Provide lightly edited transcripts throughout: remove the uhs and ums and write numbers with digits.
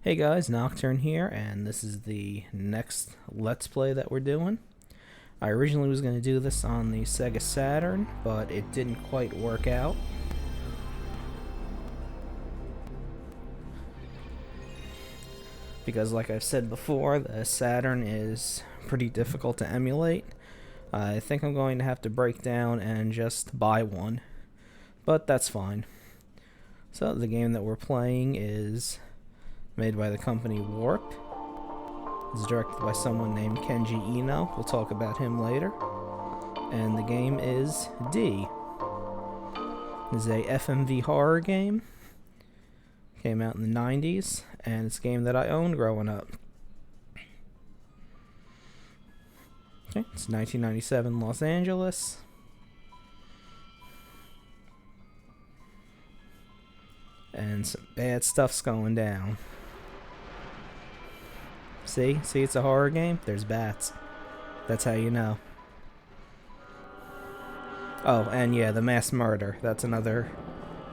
Hey guys, Nocturne here, and this is the next Let's Play that we're doing. I originally was going to do this on the Sega Saturn, but it didn't quite work out. Because like I've said before, the Saturn is pretty difficult to emulate. I think I'm going to have to break down and just buy one, but that's fine. So the game that we're playing is made by the company Warp. It's directed by someone named Kenji Eno. We'll talk about him later. And the game is D. It's a FMV horror game. Came out in the 90s, and it's a game that I owned growing up. Okay, it's 1997 Los Angeles. And some bad stuff's going down. See, it's a horror game? There's bats. That's how you know. Oh, and yeah, the mass murder. That's another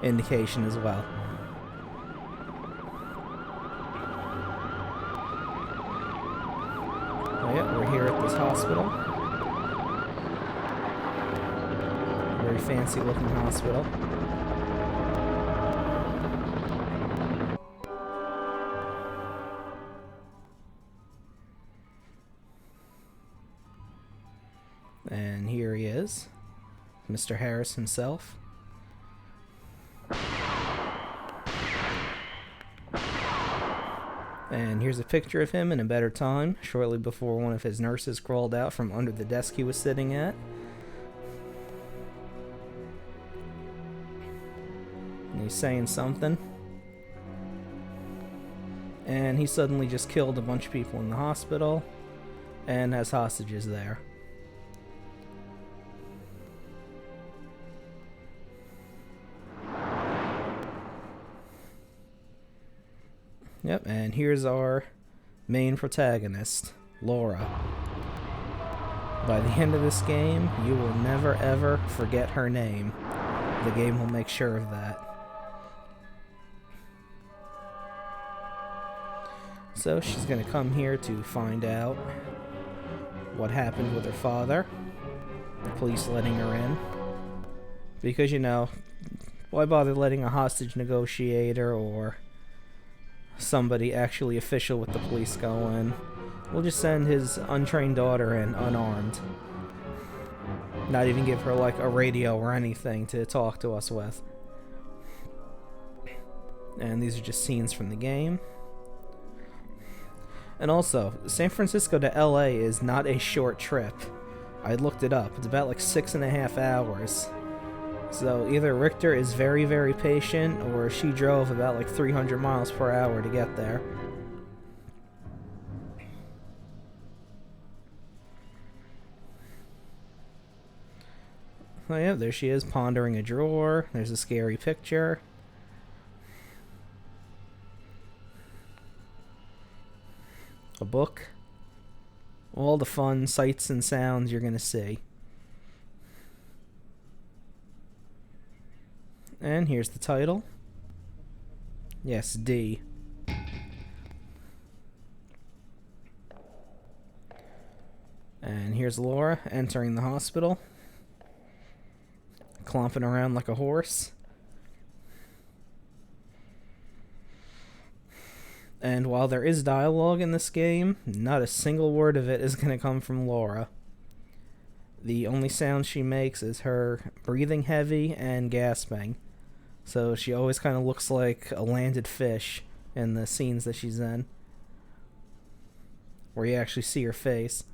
indication as well. Oh yeah, we're here at this hospital. Very fancy looking hospital. And here he is, Mr. Harris himself. And here's a picture of him in a better time, shortly before one of his nurses crawled out from under the desk he was sitting at. And he's saying something. And he suddenly just killed a bunch of people in the hospital and has hostages there. Yep, and here's our main protagonist, Laura. By the end of this game, you will never ever forget her name. The game will make sure of that. So she's gonna come here to find out what happened with her father. The police letting her in. Because, you know, why bother letting a hostage negotiator or somebody actually official with the police go in? We'll just send his untrained daughter in unarmed. Not even give her like a radio or anything to talk to us with. And these are just scenes from the game. And also, San Francisco to LA is not a short trip. I looked it up. It's about like 6.5 hours. So either Richter is very, very patient, or she drove about like 300 miles per hour to get there. Oh yeah, there she is, pondering a drawer. There's a scary picture. A book. All the fun sights and sounds you're gonna see. And here's the title. Yes, D. And here's Laura entering the hospital, clomping around like a horse. And while there is dialogue in this game, not a single word of it is going to come from Laura. The only sound she makes is her breathing heavy and gasping. So she always kind of looks like a landed fish in the scenes that she's in, where you actually see her face.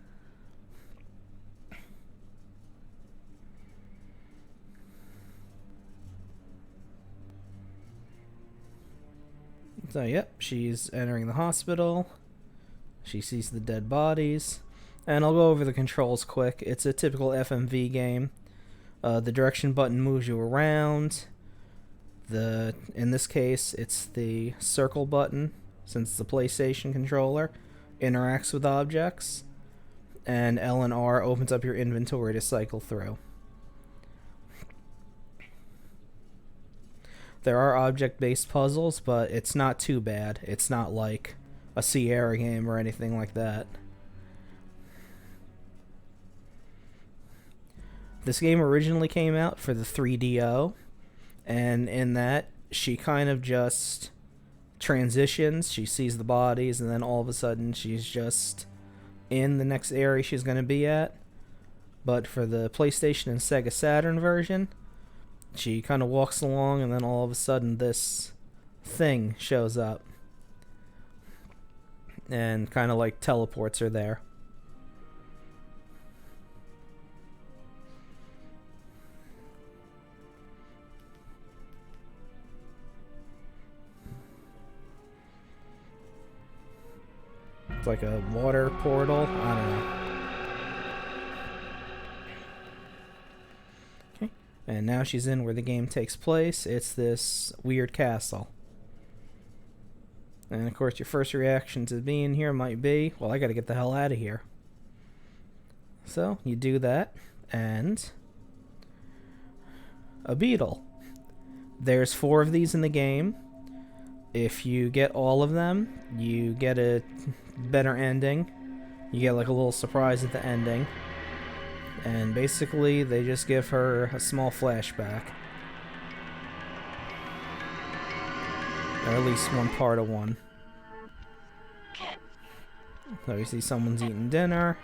So yep, she's entering the hospital. She sees the dead bodies. And I'll go over the controls quick. It's a typical FMV game. The direction button moves you around. In this case, it's the circle button, since the PlayStation controller interacts with objects, and L and R opens up your inventory to cycle through. There are object-based puzzles, but it's not too bad. It's not like a Sierra game or anything like that. This game originally came out for the 3DO, and in that, she kind of just transitions. She sees the bodies, and then all of a sudden, she's just in the next area she's going to be at. But for the PlayStation and Sega Saturn version, she kind of walks along, and then all of a sudden, this thing shows up and kind of like teleports her there. It's like a water portal. I don't know. Okay. And now she's in where the game takes place. It's this weird castle. And of course, your first reaction to being here might be, well, I gotta get the hell out of here. So, you do that, and a beetle. There's 4 of these in the game. If you get all of them, you get a better ending. You get like a little surprise at the ending. And basically, they just give her a small flashback. Or at least one part of one. So you see someone's eating dinner.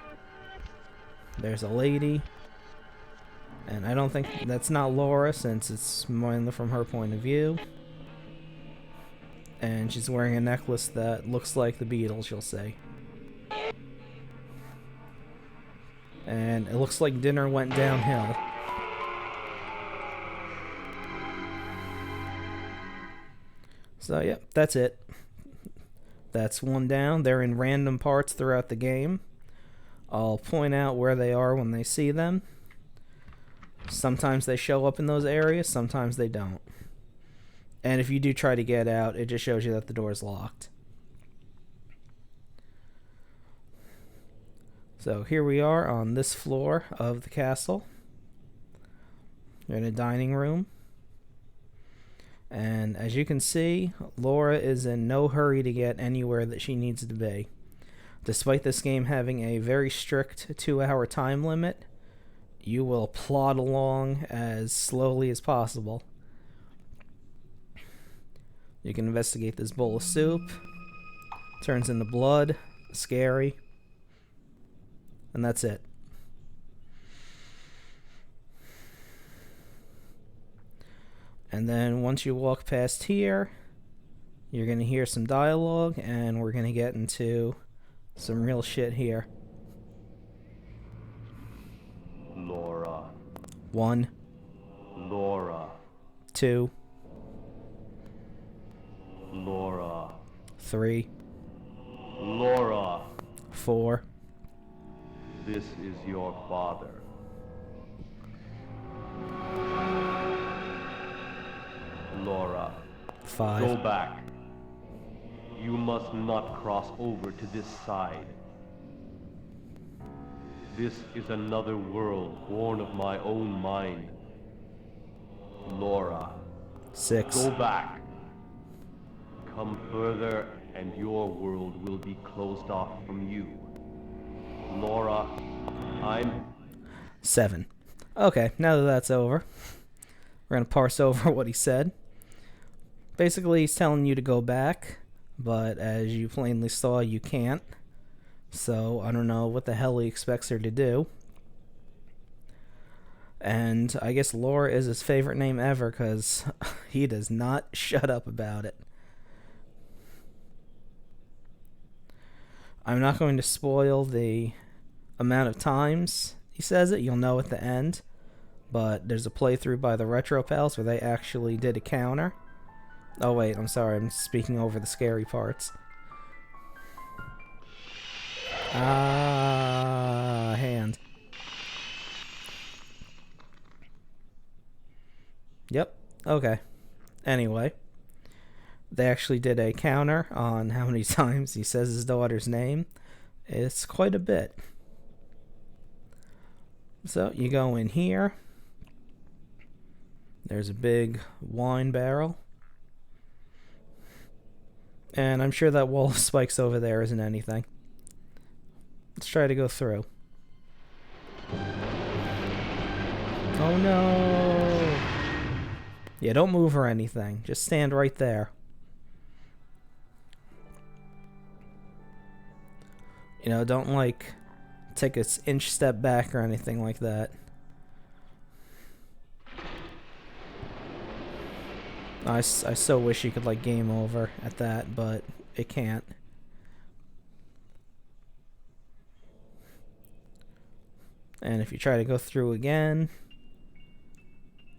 There's a lady. And I don't think that's not Laura, since it's mainly from her point of view. And she's wearing a necklace that looks like the Beatles, you'll say. And it looks like dinner went downhill. So, yeah, that's it. That's one down. They're in random parts throughout the game. I'll point out where they are when they see them. Sometimes they show up in those areas, sometimes they don't. And if you do try to get out, it just shows you that the door is locked. So here we are on this floor of the castle. You're in a dining room. And as you can see, Laura is in no hurry to get anywhere that she needs to be. Despite this game having a very strict 2-hour time limit, you will plod along as slowly as possible. You can investigate this bowl of soup. Turns into blood. Scary. And that's it. And then once you walk past here, you're going to hear some dialogue, and we're going to get into some real shit here. Laura. 1. Laura. 2. Laura. 3. Laura. 4. This is your father. Laura. 5. Go back. You must not cross over to this side. This is another world born of my own mind. Laura. 6. Go back. Come further and your world will be closed off from you. Laura, I'm... 7. Okay, now that that's over, we're going to parse over what he said. Basically, he's telling you to go back, but as you plainly saw, you can't. So, I don't know what the hell he expects her to do. And I guess Laura is his favorite name ever, because he does not shut up about it. I'm not going to spoil the amount of times he says it. You'll know at the end. But there's a playthrough by the Retro Pals where they actually did a counter. Oh wait, I'm sorry, I'm speaking over the scary parts. Hand. Yep, okay. Anyway, they actually did a counter on how many times he says his daughter's name. It's quite a bit. So, you go in here. There's a big wine barrel. And I'm sure that wall of spikes over there isn't anything. Let's try to go through. Oh no! Yeah, don't move or anything. Just stand right there. You know, don't like take an inch step back or anything like that. I so wish you could like game over at that, but it can't. And if you try to go through again,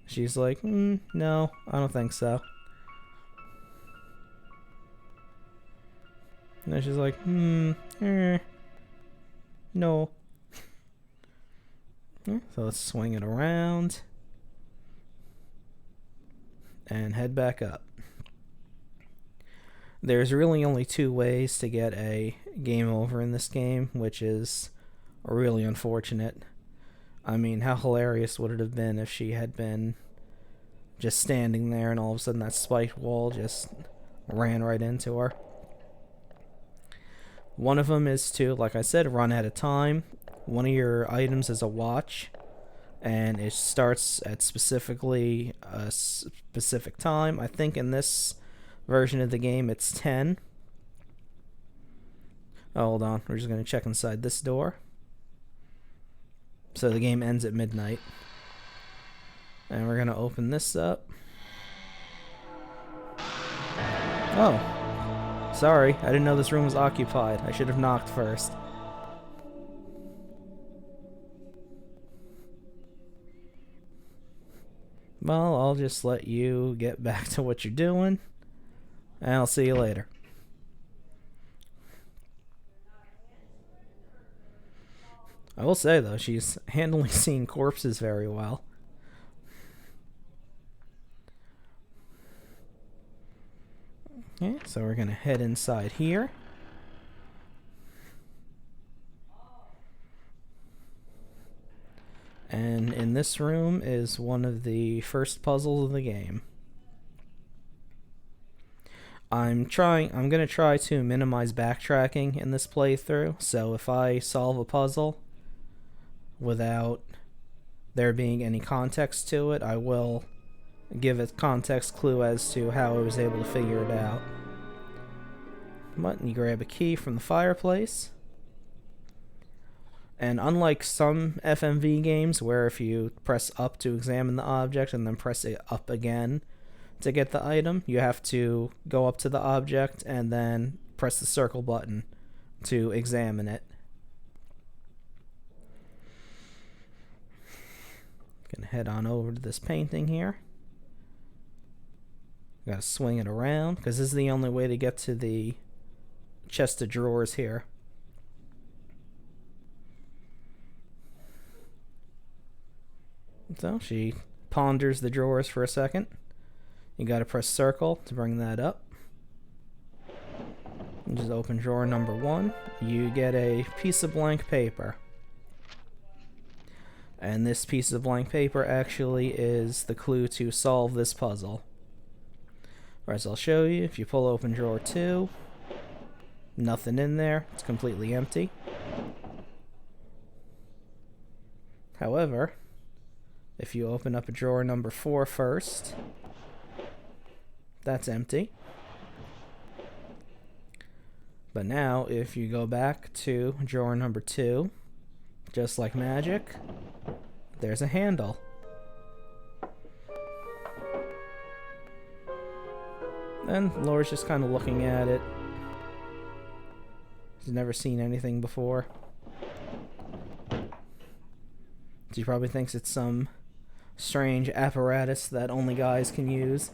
she's like, no, I don't think so. And then she's like, no. So let's swing it around and head back up. There's really only two ways to get a game over in this game, which is really unfortunate. I mean, how hilarious would it have been if she had been just standing there and all of a sudden that spiked wall just ran right into her. One of them is to, like I said, run at a time. One of your items is a watch, and it starts at specifically a specific time. I think in this version of the game it's 10. Oh, hold on, we're just going to check inside this door. So the game ends at midnight. And we're going to open this up. Oh, sorry, I didn't know this room was occupied. I should have knocked first. Well, I'll just let you get back to what you're doing, and I'll see you later. I will say, though, she's handling seeing corpses very well. Okay, so we're going to head inside here. And in this room is one of the first puzzles of the game. I'm going to try to minimize backtracking in this playthrough, so if I solve a puzzle without there being any context to it, I will give a context clue as to how I was able to figure it out. But you grab a key from the fireplace. And unlike some FMV games where if you press up to examine the object and then press it up again to get the item, you have to go up to the object and then press the circle button to examine it. Gonna head on over to this painting here. Gotta swing it around because this is the only way to get to the chest of drawers here. So she ponders the drawers for a second. You gotta press circle to bring that up. And just open drawer number 1. You get a piece of blank paper. And this piece of blank paper actually is the clue to solve this puzzle. Or as I'll show you, if you pull open drawer 2, nothing in there, it's completely empty. However, if you open up a drawer number 4 first, that's empty. But now, if you go back to drawer number 2, just like magic, there's a handle. And Laura's just kind of looking at it. She's never seen anything before. She probably thinks it's some strange apparatus that only guys can use.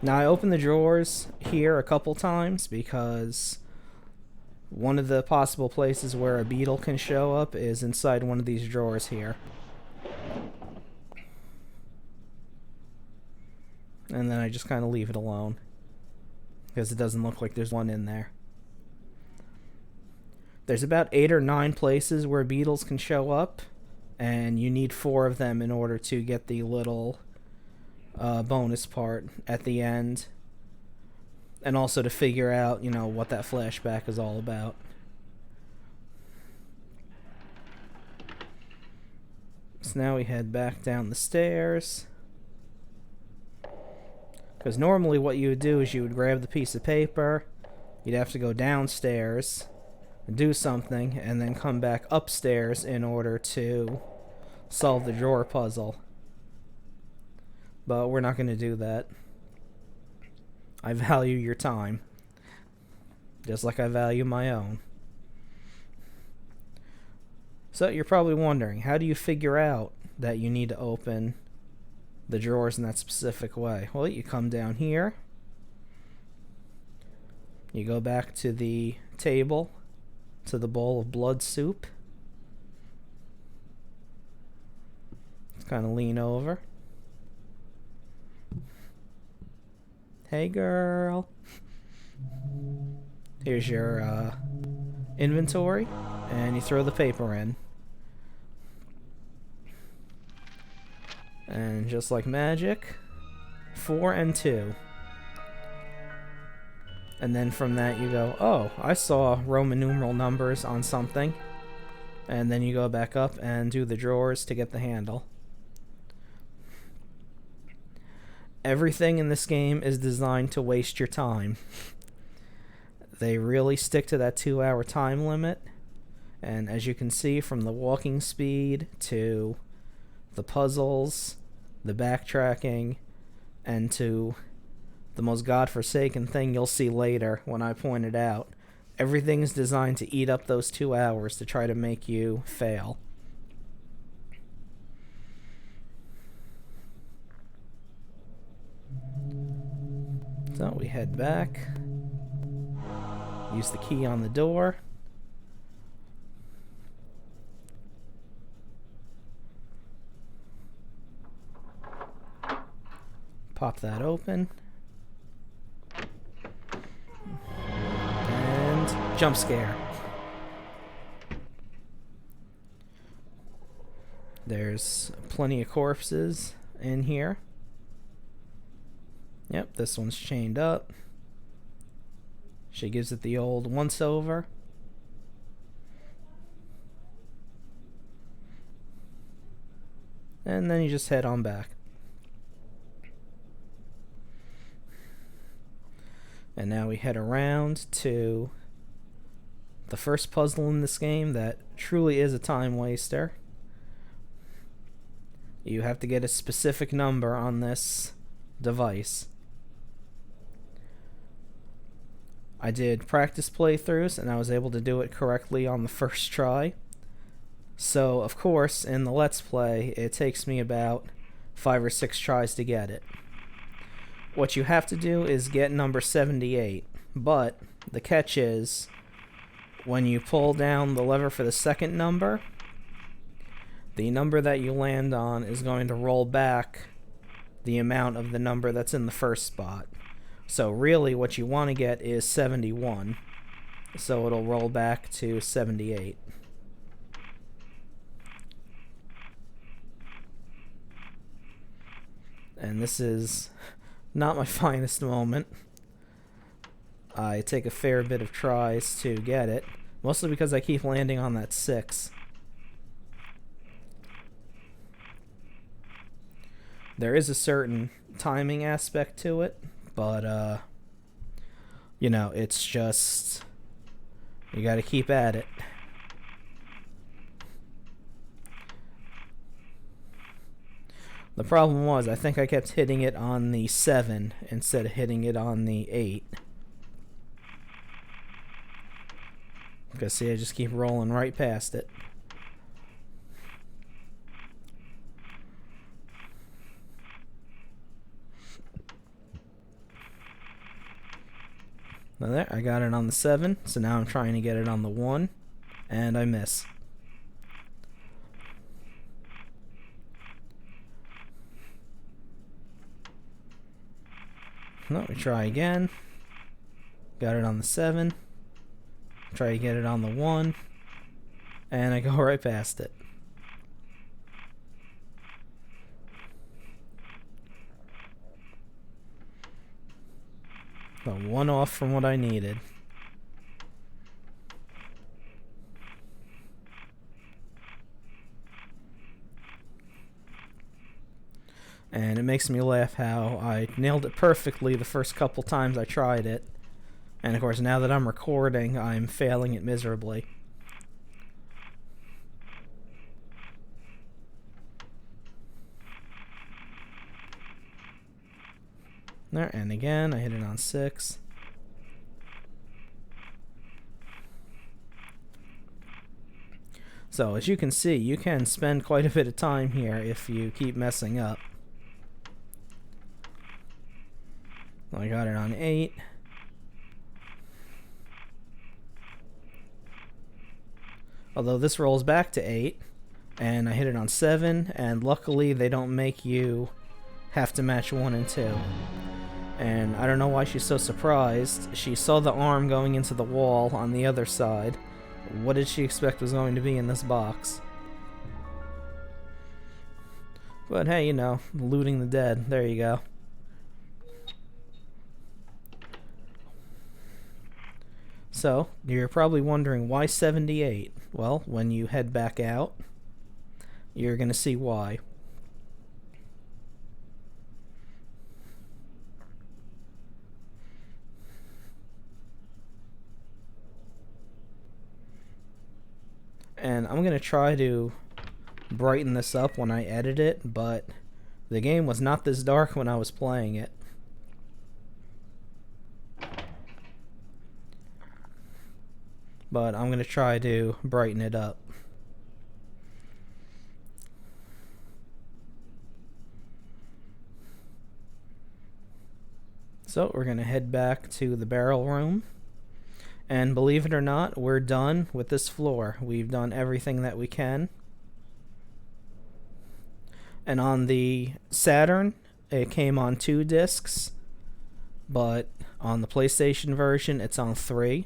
Now, I opened the drawers here a couple times because one of the possible places where a beetle can show up is inside one of these drawers here. And then I just kind of leave it alone because it doesn't look like there's one in there. There's about 8 or 9 places where beetles can show up, and you need 4 of them in order to get the little bonus part at the end And also to figure out, what that flashback is all about. So now we head back down the stairs. Because normally what you would do is you would grab the piece of paper, you'd have to go downstairs, do something, and then come back upstairs in order to solve the drawer puzzle. But we're not going to do that. I value your time, just like I value my own. So you're probably wondering, how do you figure out that you need to open the drawers in that specific way? Well, you come down here, you go back to the table, to the bowl of blood soup. Kind of lean over. Hey girl. Here's your inventory, and you throw the paper in. And just like magic, 4 and 2. And then from that you go, oh, I saw Roman numeral numbers on something. And then you go back up and do the drawers to get the handle. Everything in this game is designed to waste your time. They really stick to that 2-hour time limit. And as you can see, from the walking speed to the puzzles, the backtracking, and to the most godforsaken thing you'll see later when I point it out, everything's designed to eat up those 2 hours to try to make you fail. So we head back, use the key on the door. Pop that open. And jump scare. There's plenty of corpses in here. Yep, this one's chained up. She gives it the old once over. And then you just head on back. And now we head around to the first puzzle in this game that truly is a time waster. You have to get a specific number on this device. I did practice playthroughs and I was able to do it correctly on the first try. So, of course, in the Let's Play, it takes me about 5 or 6 tries to get it. What you have to do is get number 78, but the catch is, when you pull down the lever for the second number, the number that you land on is going to roll back the amount of the number that's in the first spot. So really what you want to get is 71. So it'll roll back to 78. And this is not my finest moment. I take a fair bit of tries to get it, mostly because I keep landing on that 6. There is a certain timing aspect to it, but, it's just, you gotta keep at it. The problem was, I think I kept hitting it on the 7 instead of hitting it on the 8. Because, see, I just keep rolling right past it. Now there, I got it on the 7, so now I'm trying to get it on the 1, and I miss. No, we try again. Got it on the 7. Try to get it on the 1, and I go right past it. But one off from what I needed. And it makes me laugh how I nailed it perfectly the first couple times I tried it. And of course, now that I'm recording, I'm failing it miserably. There, and again, I hit it on 6. So, as you can see, you can spend quite a bit of time here if you keep messing up. I got it on 8. Although this rolls back to 8, and I hit it on 7, and luckily they don't make you have to match 1 and 2. And I don't know why she's so surprised. She saw the arm going into the wall on the other side. What did she expect was going to be in this box? But hey, you know, looting the dead. There you go. So, you're probably wondering why 78? Well, when you head back out, you're going to see why. And I'm going to try to brighten this up when I edit it, but the game was not this dark when I was playing it. But I'm going to try to brighten it up. So we're going to head back to the barrel room. And believe it or not, we're done with this floor. We've done everything that we can. And on the Saturn, it came on 2 discs. But on the PlayStation version, it's on 3.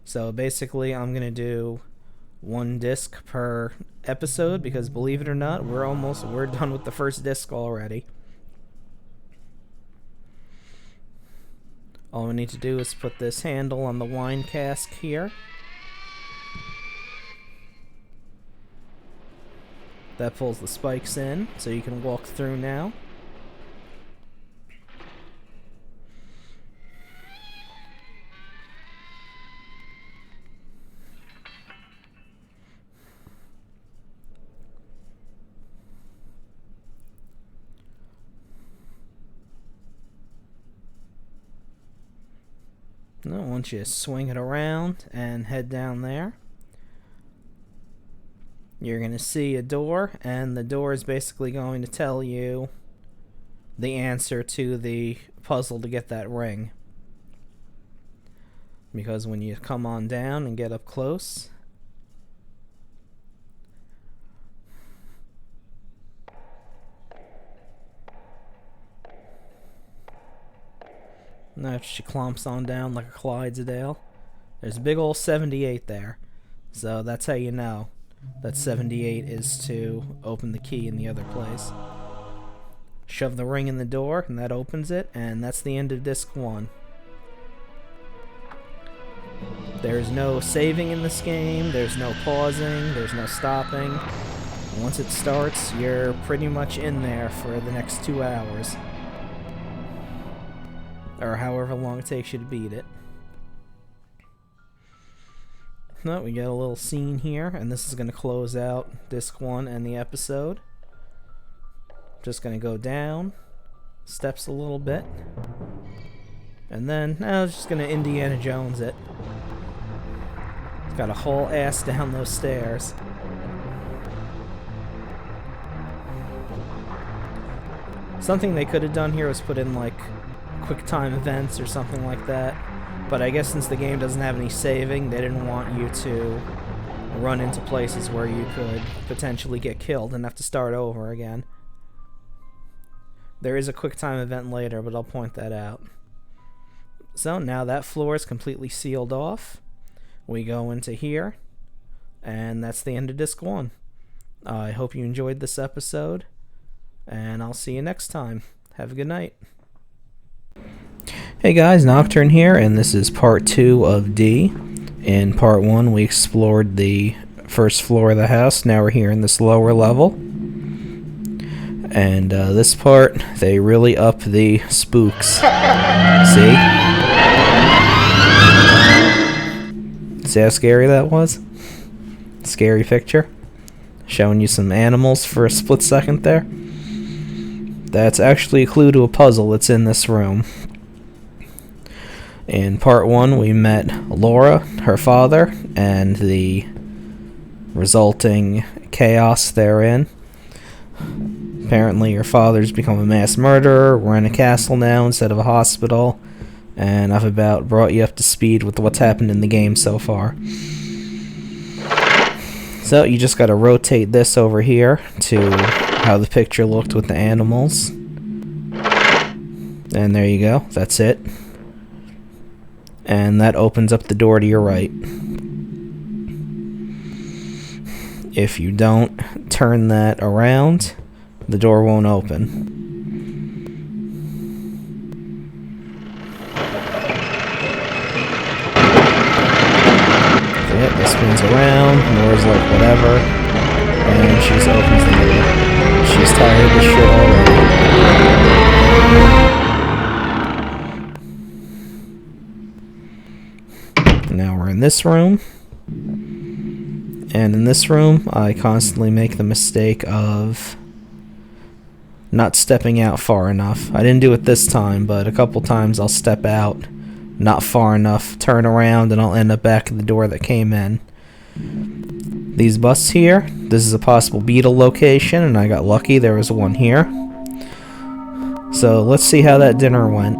So basically, I'm going to do 1 disc per episode, because believe it or not, we're done with the first disc already. All we need to do is put this handle on the wine cask here. That pulls the spikes in, so you can walk through now. Now, once you swing it around and head down there, you're going to see a door, and the door is basically going to tell you the answer to the puzzle to get that ring. Because when you come on down and get up close, now she clomps on down like a Clydesdale. There's a big old 78 there. So that's how you know that 78 is to open the key in the other place. Shove the ring in the door and that opens it, and that's the end of disc 1. There's no saving in this game, there's no pausing, there's no stopping. Once it starts, you're pretty much in there for the next 2 hours. Or however long it takes you to beat it. No, we get a little scene here, and this is going to close out disc 1 and the episode. Just going to go down, steps a little bit, and then, I was just going to Indiana Jones it. It's got a whole ass down those stairs. Something they could have done here was put in, like, quick time events or something like that, but I guess since the game doesn't have any saving, they didn't want you to run into places where you could potentially get killed and have to start over again. There is a quick time event later, but I'll point that out. So now that floor is completely sealed off. We go into here, and that's the end of disc 1. I hope you enjoyed this episode, and I'll see you next time. Have a good night. Hey guys, Nocturne here, and this is part 2 of D. In part 1 we explored the first floor of the house. Now we're here in this lower level. And this part, they really up the spooks. See? See how scary that was? Scary picture. Showing you some animals for a split second there. That's actually a clue to a puzzle that's in this room. In part 1, we met Laura, her father, and the resulting chaos therein. Apparently, your father's become a mass murderer. We're in a castle now instead of a hospital. And I've about brought you up to speed with what's happened in the game so far. So, you just gotta rotate this over here to how the picture looked with the animals. And there you go. That's it. And that opens up the door to your right. If you don't turn that around, the door won't open. Yeah, this spins around, Nora's like whatever, and she just opens the door. She's tired of this shit already. Now we're in this room, and in this room I constantly make the mistake of not stepping out far enough. I didn't do it this time, but a couple times I'll step out not far enough, turn around, and I'll end up back at the door that came in. These busts here, this is a possible beetle location, and I got lucky, there was one here. So let's see how that dinner went.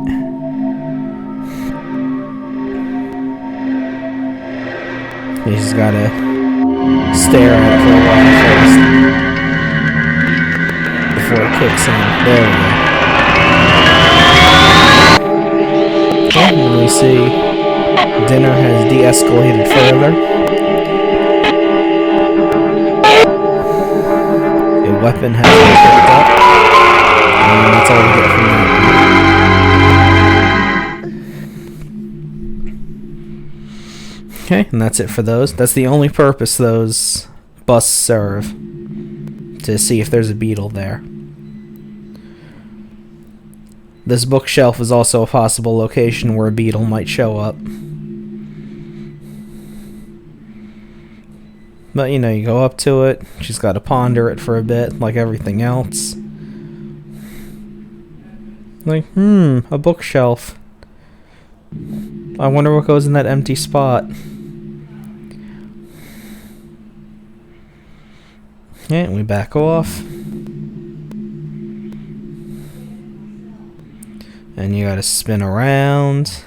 You just gotta stare at it for a while first before it kicks in. There we go. And we see dinner has de-escalated further. A weapon has been picked up. And that's all we get from that. Okay, and that's it for those. That's the only purpose those busts serve. To see if there's a beetle there. This bookshelf is also a possible location where a beetle might show up. But, you know, you go up to it, she's got to ponder it for a bit, like everything else. Like, a bookshelf. I wonder what goes in that empty spot. Okay, and we back off. And you gotta spin around.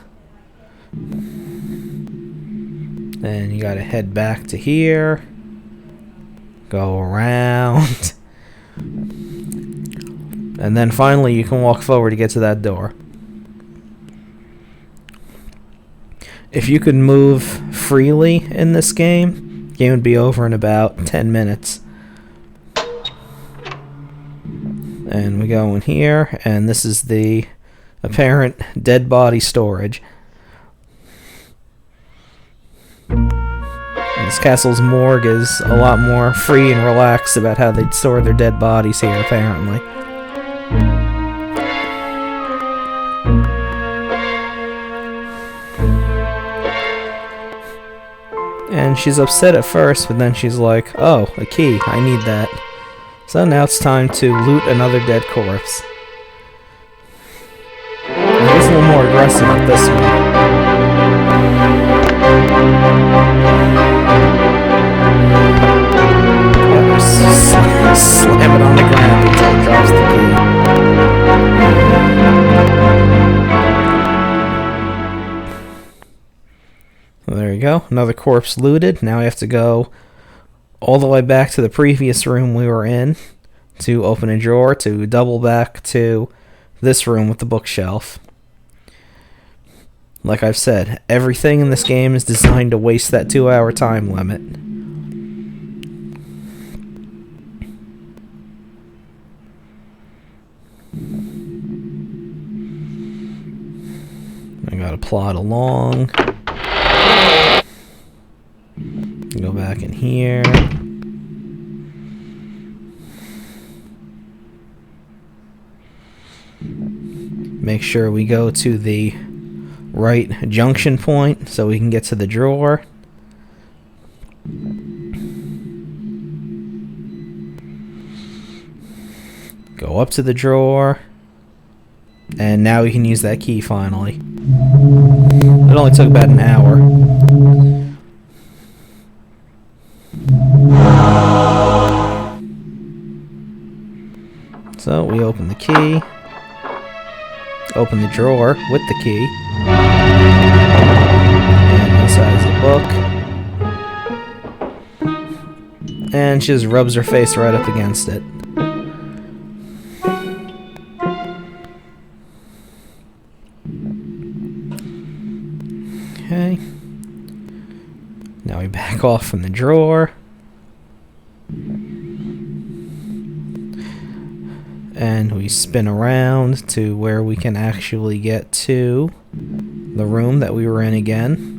And you gotta head back to here. Go around. And then finally you can walk forward to get to that door. If you could move freely in this game, the game would be over in about 10 minutes. And we go in here, and this is the apparent dead body storage. And this castle's morgue is a lot more free and relaxed about how they'd store their dead bodies here, apparently. And she's upset at first, but then she's like, oh, a key, I need that. So now it's time to loot another dead corpse. And it's a little more aggressive with this one. Slam it on the ground until it drops the key. Well, there you go. Another corpse looted. Now we have to go all the way back to the previous room we were in to open a drawer, to double back to this room with the bookshelf. Like I've said, everything in this game is designed to waste that 2-hour time limit. gotta plod along. Go back in here. Make sure we go to the right junction point so we can get to the drawer. Go up to the drawer. And now we can use that key finally. It only took about an hour. So we open the key. Open the drawer with the key. And inside is a book. And she just rubs her face right up against it. Okay. Now we back off from the drawer. And we spin around to where we can actually get to the room that we were in again.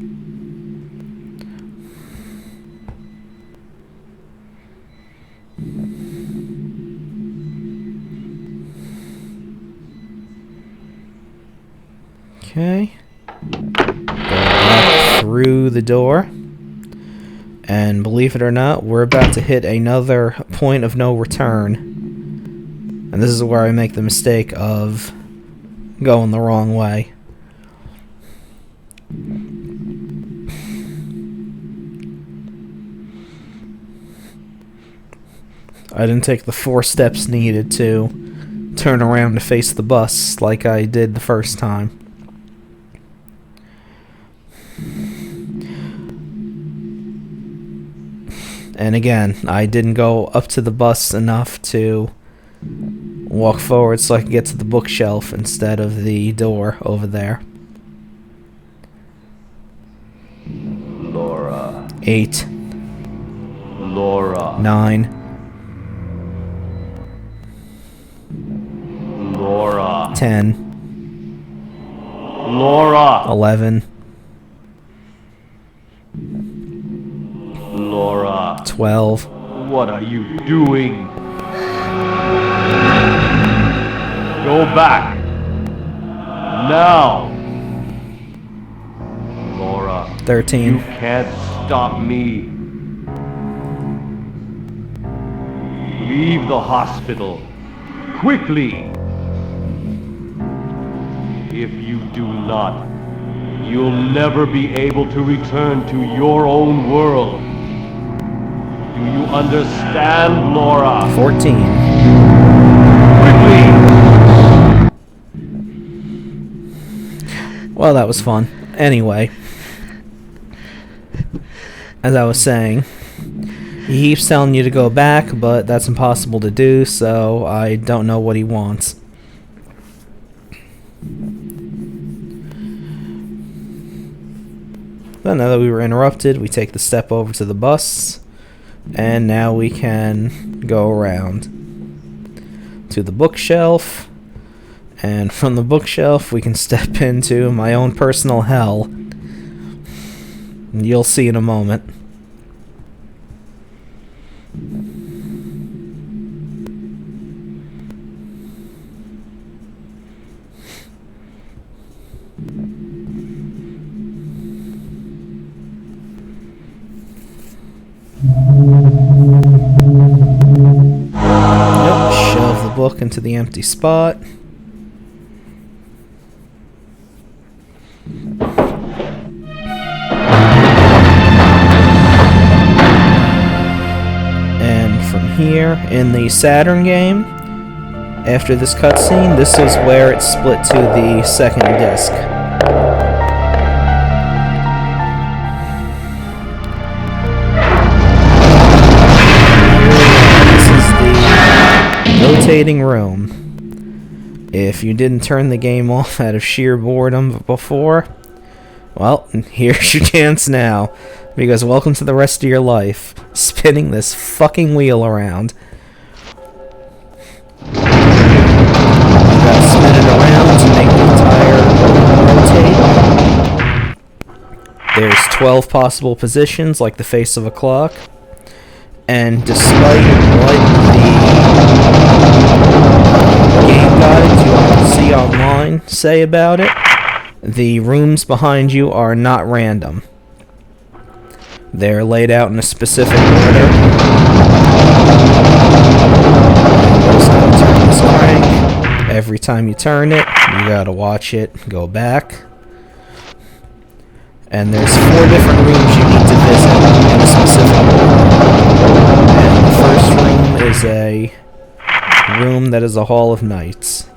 Okay. Go back through the door. And believe it or not, we're about to hit another point of no return. And this is where I make the mistake of going the wrong way. I didn't take the 4 steps needed to turn around to face the bus like I did the first time. And again, I didn't go up to the bus enough to walk forward so I could get to the bookshelf instead of the door over there. Laura. 8. Laura. 9. Laura. 10. Laura. 11. Laura. 12. What are you doing? Go back. Now. Laura. 13. You can't stop me. Leave the hospital. Quickly. If you do not, you'll never be able to return to your own world. Do you understand, Laura? 14. Quickly! Well, that was fun. Anyway, as I was saying, he keeps telling you to go back, but that's impossible to do, so I don't know what he wants. But now that we were interrupted, we take the step over to the bus, and now we can go around to the bookshelf, and from the bookshelf we can step into my own personal hell. You'll see in a moment. Yep, shove the book into the empty spot. And from here, in the Saturn game, after this cutscene, this is where it's split to the second disc. Rotating room. If you didn't turn the game off out of sheer boredom before, well, here's your chance now. Because welcome to the rest of your life, spinning this fucking wheel around. You gotta spin it around to make the entire rotate. There's 12 possible positions, like the face of a clock. And despite what the game guides you'll see online say about it, the rooms behind you are not random. They're laid out in a specific order. Just gotta turn this crank. Every time you turn it, you gotta watch it go back. And there's 4 different rooms you need to visit in a specific order. And the first room is a room that is a Hall of Knights.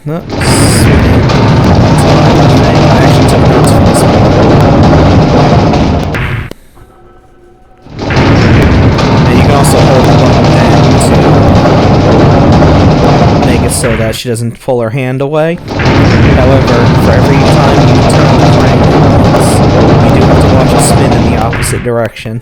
No, I actually took notes for this one. And you can also hold the button down to make it so that she doesn't pull her hand away. However, for every time you turn the crank once, you do have to watch it spin in the opposite direction.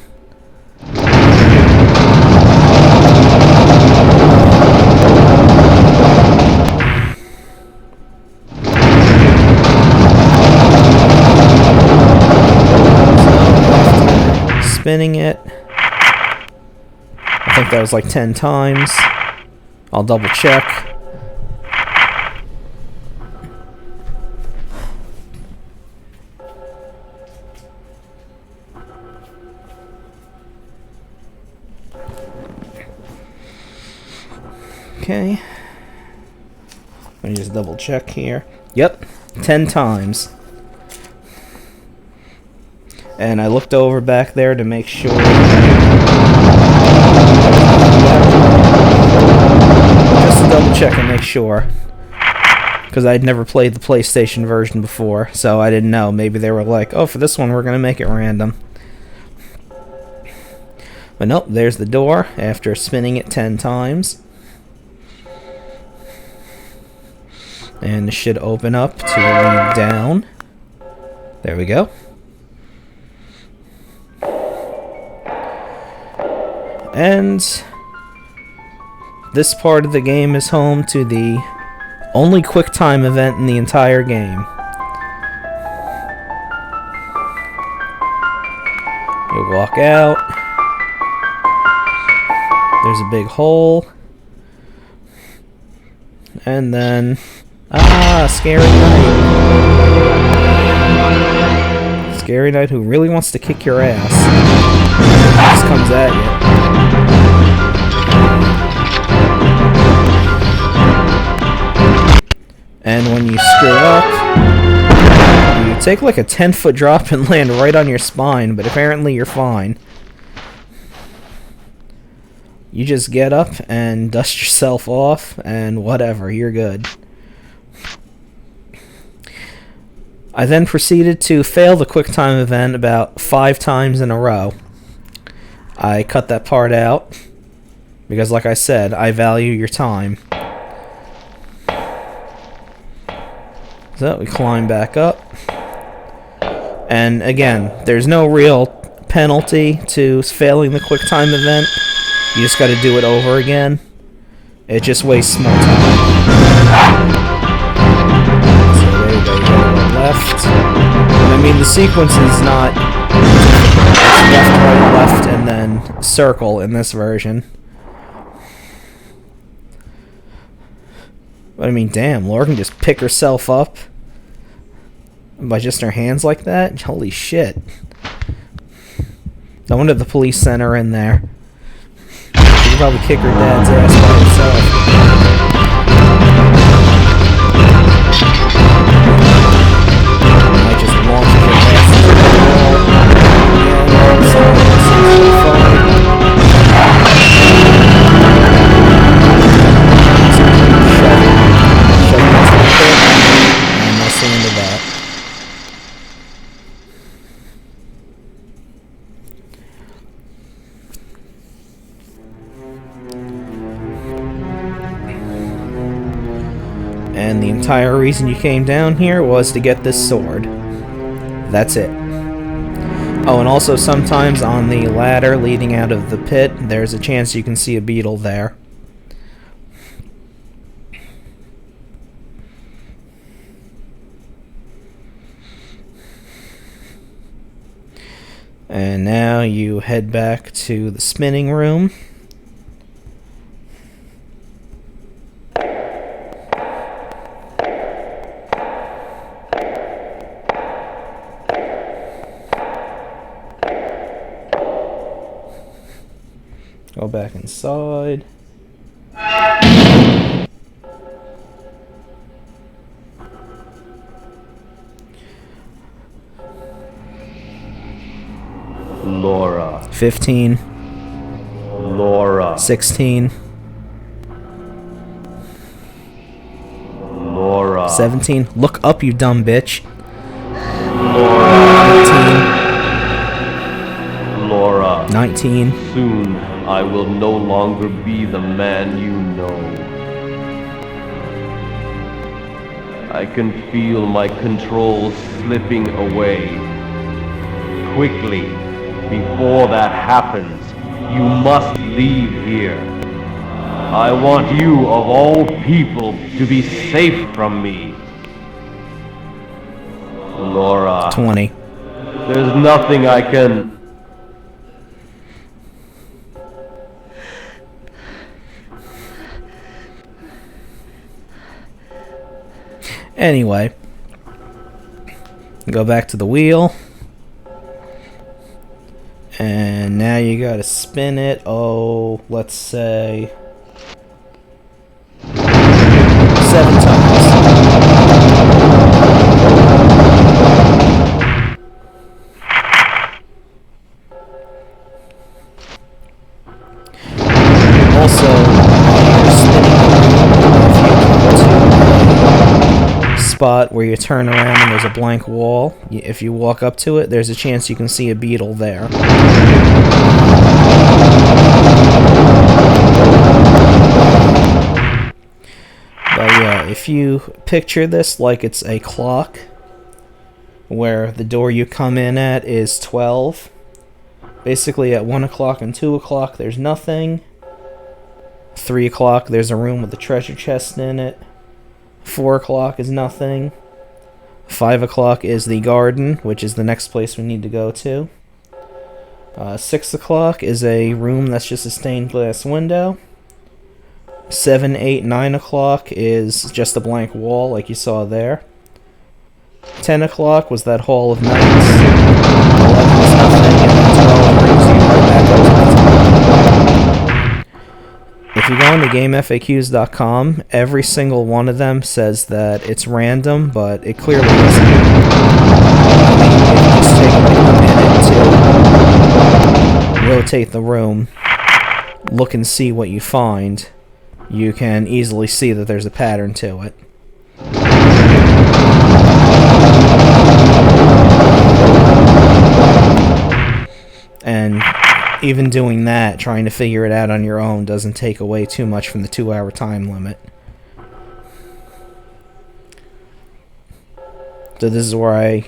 Spinning it. I think that was like 10 times. I'll double check. Okay. Let me just double check here. Yep, 10 times. And I looked over back there to make sure just to double check and make sure, because I'd never played the PlayStation version before, so I didn't know. Maybe they were like, oh, for this one we're gonna make it random. But nope, there's the door after spinning it 10 times. And it should open up to lead down. There we go. And this part of the game is home to the only QuickTime event in the entire game. You walk out. There's a big hole. And then... Scary Knight. Scary Knight who really wants to kick your ass. Just comes at you. And when you screw up, you take like a 10-foot drop and land right on your spine, but apparently you're fine. You just get up and dust yourself off, and whatever, you're good. I then proceeded to fail the QuickTime event about 5 times in a row. I cut that part out, because like I said, I value your time. So we climb back up. And again, there's no real penalty to failing the QuickTime event. You just gotta do it over again. It just wastes more time. So there you go, you gotta go left. And I mean, the sequence is not it's left, right, left, and then circle in this version. But I mean, damn, Laura can just pick herself up by just her hands like that? Holy shit. No wonder the police sent her in there. She could probably kick her dad's ass by herself. Might just launch her ass into the wall. Yeah, so shove it into the pit, and that's the end of that. And the entire reason you came down here was to get this sword. That's it. Oh, and also sometimes on the ladder leading out of the pit, there's a chance you can see a beetle there. And now you head back to the spinning room. Go back inside. Laura. 15. Laura. 16. Laura. 17. Look up, you dumb bitch. Laura. 18. Laura. 19. Soon I will no longer be the man you know. I can feel my control slipping away. Quickly, before that happens, you must leave here. I want you, of all people, to be safe from me. Laura. 20. There's nothing I can... Anyway, go back to the wheel. And now you gotta spin it, let's say 7 times. Also, while you're spinning around, if you come to a spot where you turn around and there's a blank wall, if you walk up to it, there's a chance you can see a beetle there. But yeah, if you picture this like it's a clock, where the door you come in at is 12, basically at 1 o'clock and 2 o'clock there's nothing. 3 o'clock there's a room with a treasure chest in it. 4 o'clock is nothing. 5 o'clock is the garden, which is the next place we need to go to. 6 o'clock is a room that's just a stained glass window. 7, 8, 9 o'clock is just a blank wall like you saw there. 10 o'clock was that Hall of Knights. 11 is nothing, and then 12 brings you right back up to the top. If you go on to GameFAQs.com, every single one of them says that it's random, but it clearly isn't. I mean, it just takes like a minute to rotate the room, look and see what you find. You can easily see that there's a pattern to it. And even doing that, trying to figure it out on your own, doesn't take away too much from the 2-hour time limit. So this is where I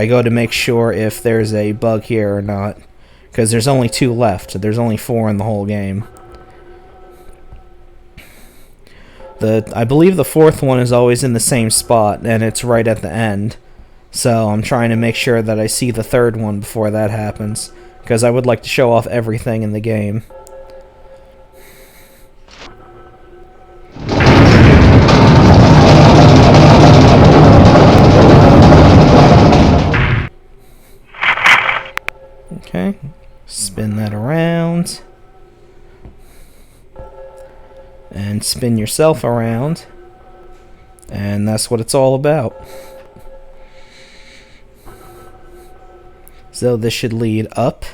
go to make sure if there's a bug here or not. Because there's only 2 left, so there's only 4 in the whole game. I believe the 4th one is always in the same spot, and it's right at the end. So I'm trying to make sure that I see the 3rd one before that happens, because I would like to show off everything in the game. Okay, spin that around. And spin yourself around. And that's what it's all about. So this should lead up.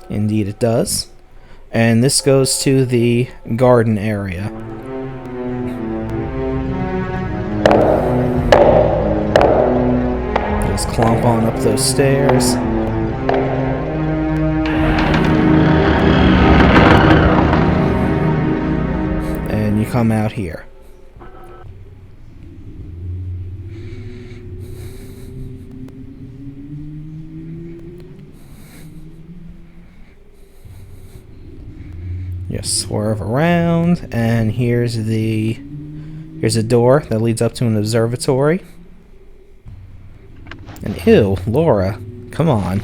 Indeed it does. And this goes to the garden area. Just clomp on up those stairs. And you come out here. Just swerve around, and here's a door that leads up to an observatory. And ew, Laura, come on.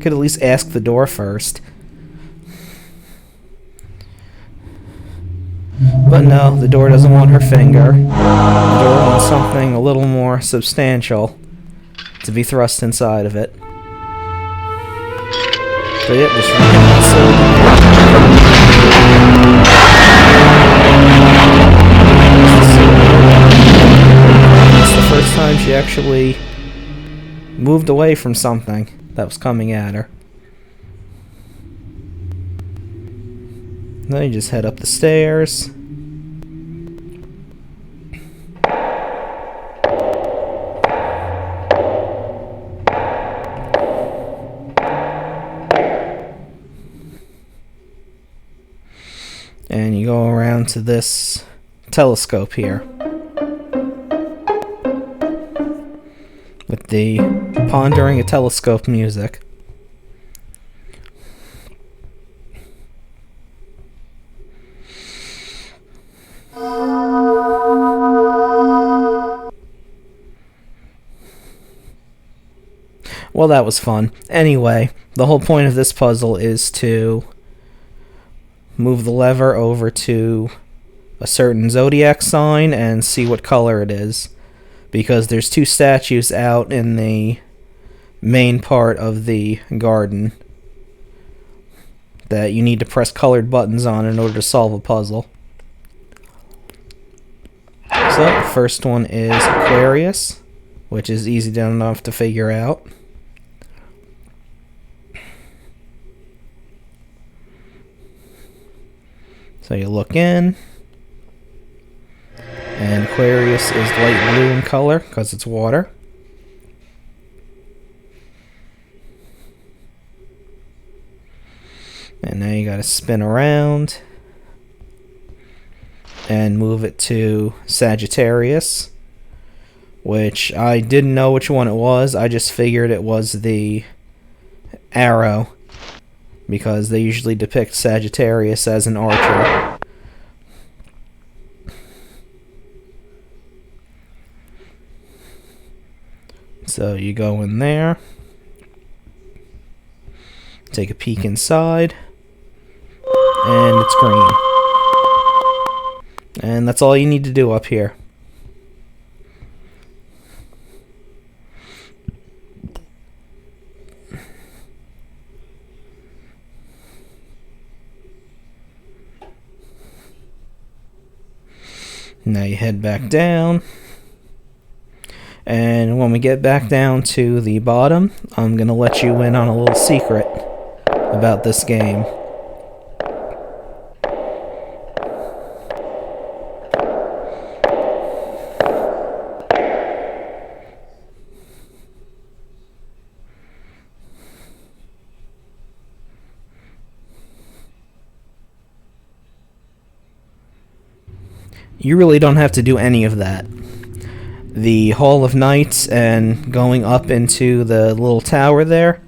Could at least ask the door first. But no, the door doesn't want her finger. The door wants something a little more substantial to be thrust inside of it. So yeah, just it's the first time she actually moved away from something that was coming at her. Then you just head up the stairs. And you go around to this telescope here. With the pondering a telescope music. Well, that was fun. Anyway, the whole point of this puzzle is to move the lever over to a certain zodiac sign and see what color it is. Because there's two statues out in the main part of the garden that you need to press colored buttons on in order to solve a puzzle. So, the first one is Aquarius, which is easy enough to figure out. So you look in, and Aquarius is light blue in color because it's water. And now you gotta spin around and move it to Sagittarius, which I didn't know which one it was. I just figured it was the arrow, because they usually depict Sagittarius as an archer. So you go in there, take a peek inside, and it's green. And that's all you need to do up here. Now you head back down, and when we get back down to the bottom, I'm going to let you in on a little secret about this game. You really don't have to do any of that. The Hall of Knights and going up into the little tower there,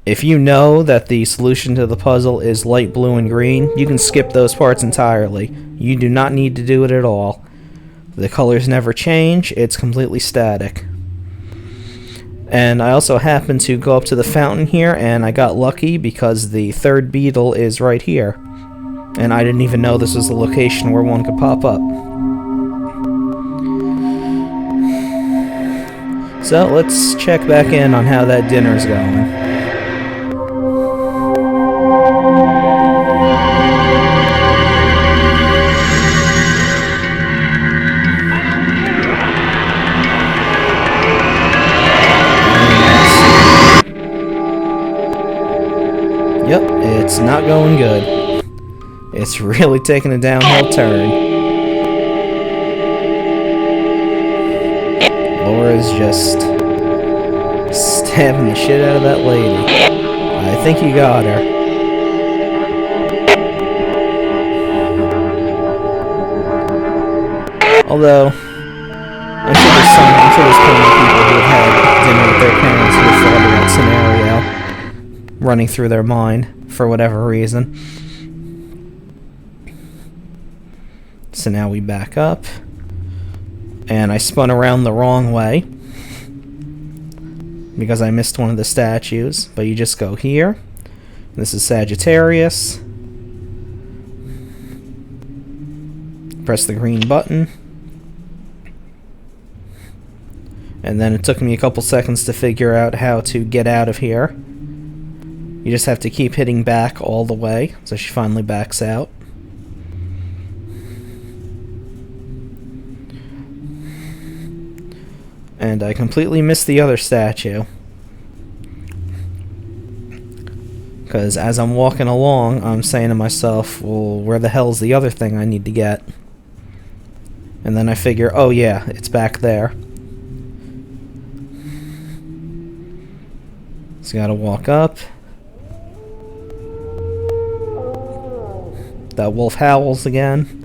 if you know that the solution to the puzzle is light blue and green, you can skip those parts entirely. You do not need to do it at all. The colors never change, it's completely static. And I also happened to go up to the fountain here, and I got lucky because the third beetle is right here. And I didn't even know this was the location where one could pop up. So let's check back in on how that dinner's going. Yep, it's not going good. It's really taking a downhill turn. Laura's just stabbing the shit out of that lady. I think you got her. Although, I'm sure there's plenty of people who have had dinner with their parents who have thought of that scenario running through their mind for whatever reason. So now we back up, and I spun around the wrong way, because I missed one of the statues, but you just go here. This is Sagittarius. Press the green button. And then it took me a couple seconds to figure out how to get out of here. You just have to keep hitting back all the way, so she finally backs out. And I completely missed the other statue. Because as I'm walking along, I'm saying to myself, well, where the hell's the other thing I need to get? And then I figure, oh yeah, it's back there. So gotta walk up. That wolf howls again.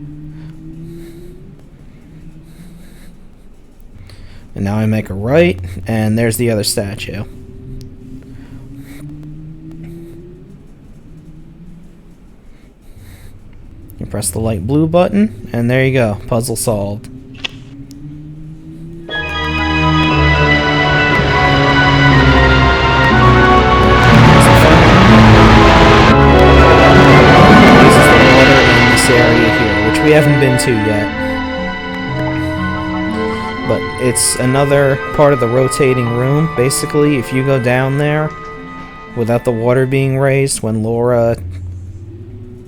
And now I make a right, and there's the other statue. You press the light blue button, and there you go. Puzzle solved. This is the water in this area here, which we haven't been to yet. But it's another part of the rotating room. Basically, if you go down there without the water being raised, when Laura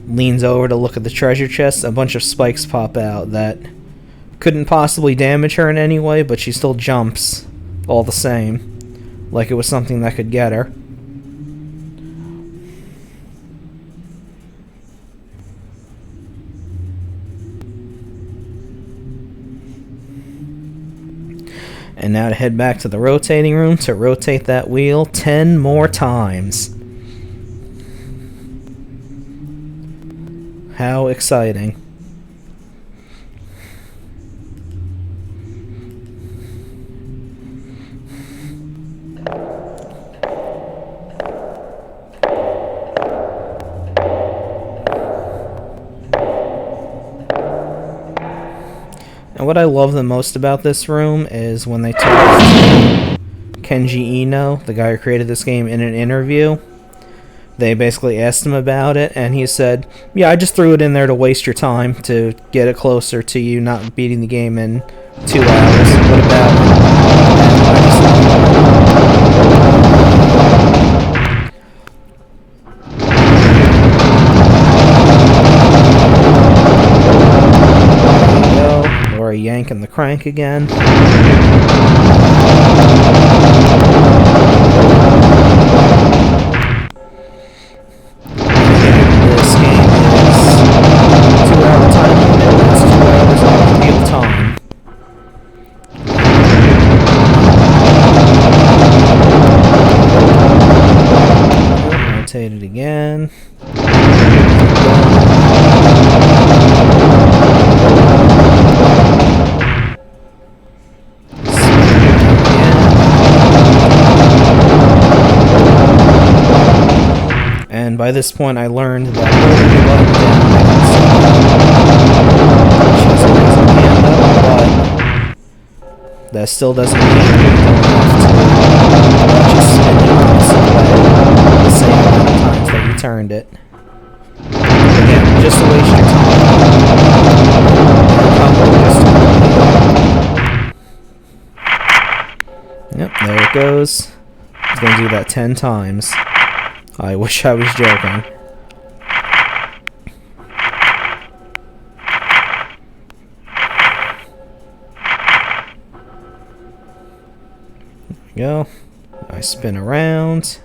leans over to look at the treasure chest, a bunch of spikes pop out that couldn't possibly damage her in any way, but she still jumps all the same, like it was something that could get her. And now to head back to the rotating room to rotate that wheel 10 more times. How exciting. And what I love the most about this room is when they talk to Kenji Eno, the guy who created this game, in an interview. They basically asked him about it, and he said, yeah, I just threw it in there to waste your time, to get it closer to you not beating the game in 2 hours. What about There you go. Laura yanking the crank again. Rotate it again. And by this point I learned that holding the button down makes it so she doesn't raise her hand up, but that still doesn't mean you don't have to watch it spin the opposite way the same amount of times that you turned it. Again, just to waste your time. Probably just to Yep, there it goes. It's going to do that 10 times. I wish I was joking. There we go. I spin around.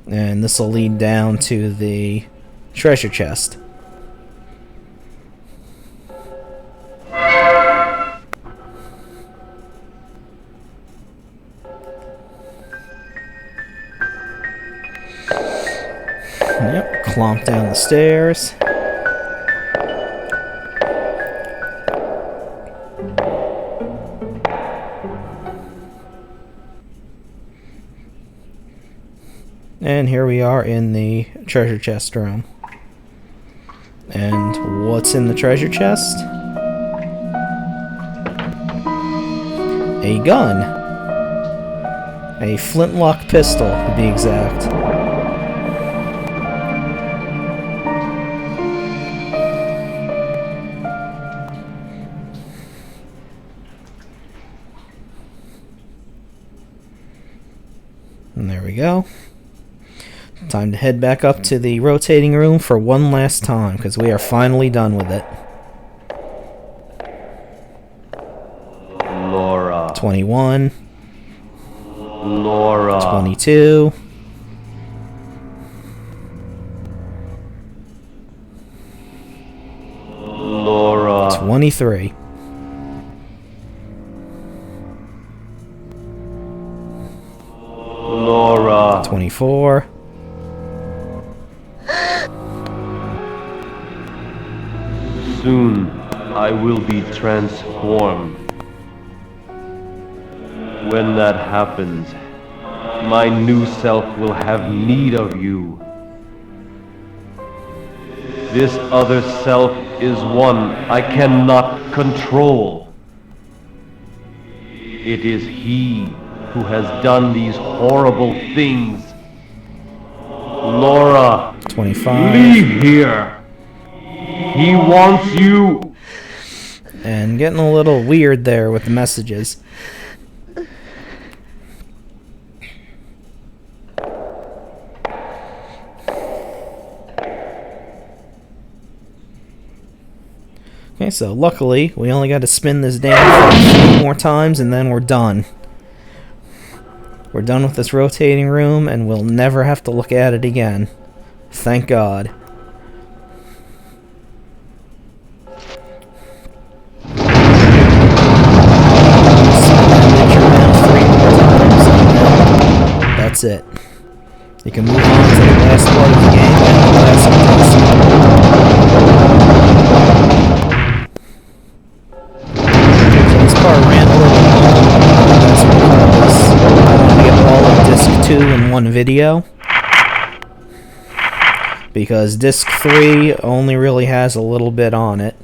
And this will lead down to the treasure chest. Yep, clomp down the stairs. And here we are in the treasure chest room. And what's in the treasure chest? a gun. A flintlock pistol, to be exact. And there we go. Time to head back up to the rotating room for one last time, because we are finally done with it. Laura. 21. Laura. 22. Laura. 23. Laura. 24. Soon I will be transformed. When that happens, my new self will have need of you. This other self is one I cannot control. It is he who has done these horrible things. Laura, 25. leave here. He wants you. And getting a little weird there with the messages. Okay, so luckily we only got to spin this down for a few more times and then we're done. We're done with this rotating room and we'll never have to look at it again. Thank God. That's it. You can move on to the last part of the game and the last contestant. So this part ran a little long. That's because I wanted to get all of Disc 2 in one video. Because Disc 3 only really has a little bit on it.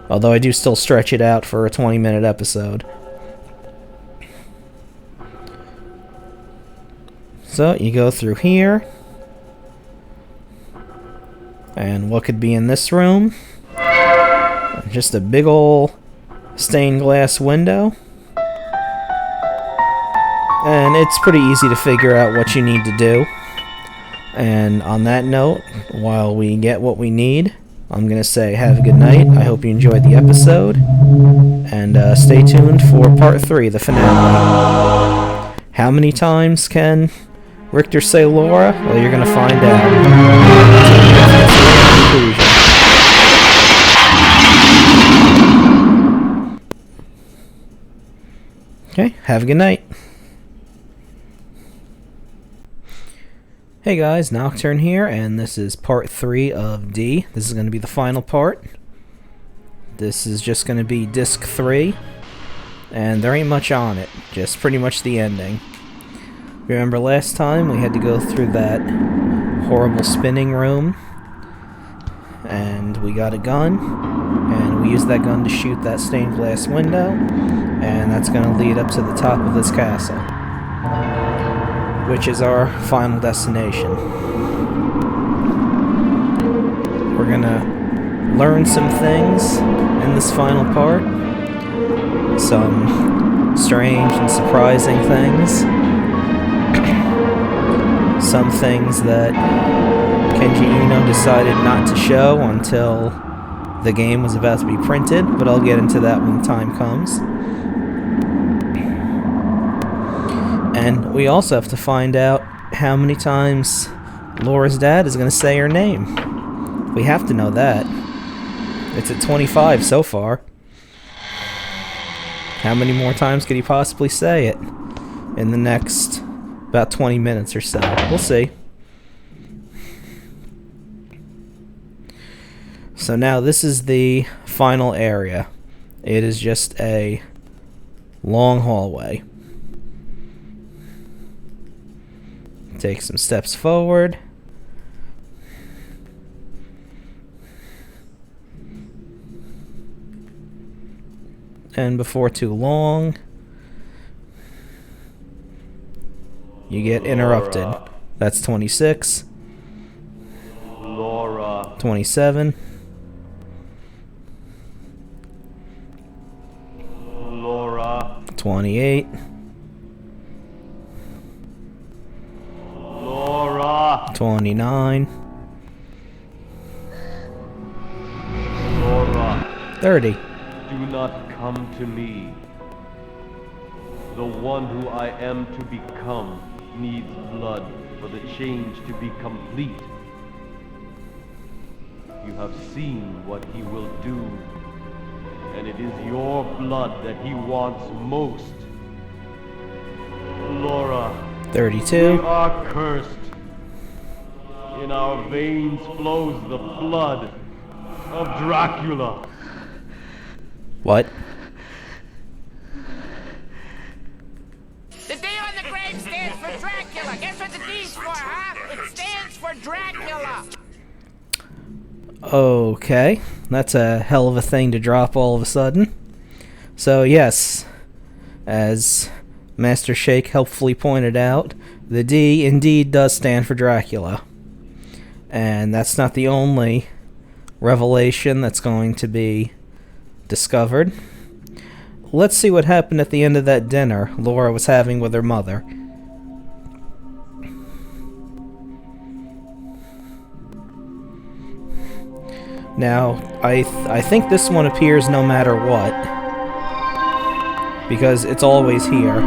Although I do still stretch it out for a 20-minute episode. So you go through here, and what could be in this room? Just a big ol' stained glass window, and it's pretty easy to figure out what you need to do. And on that note, while we get what we need, I'm gonna say have a good night. I hope you enjoyed the episode, and stay tuned for part 3, the finale. How many times can Richter say Laura? Well, you're gonna find out. Okay, have a good night. Hey guys, Nocturne here, and this is part 3 of D. This is going to be the final part. This is just going to be Disc 3, and there ain't much on it, just pretty much the ending. Remember last time we had to go through that horrible spinning room, and we got a gun, and we used that gun to shoot that stained glass window, and that's going to lead up to the top of this castle, which is our final destination. We're gonna learn some things in this final part, some strange and surprising things, some things that Kenji Eno decided not to show until the game was about to be printed, but I'll get into that when the time comes. And we also have to find out how many times Laura's dad is going to say her name. We have to know that. It's at 25 so far. How many more times could he possibly say it in the next about 20 minutes or so? We'll see. So now this is the final area. It is just a long hallway. Take some steps forward. And before too long, You get interrupted. Laura. That's 26, Laura. 27, Laura. 28, Laura. 29, Laura. 30. Do not come to me. The one who I am to become needs blood for the change to be complete. You have seen what he will do, and it is your blood that he wants most. Laura, 32. we are cursed. In our veins flows the blood of Dracula. What? The D on the grave stands for Dracula. Guess what the D's for, huh? It stands for Dracula. Okay, that's a hell of a thing to drop all of a sudden. So yes, as Master Shake helpfully pointed out, the D indeed does stand for Dracula. And that's not the only revelation that's going to be discovered. Let's see what happened at the end of that dinner Laura was having with her mother. Now, I think this one appears no matter what, because it's always here.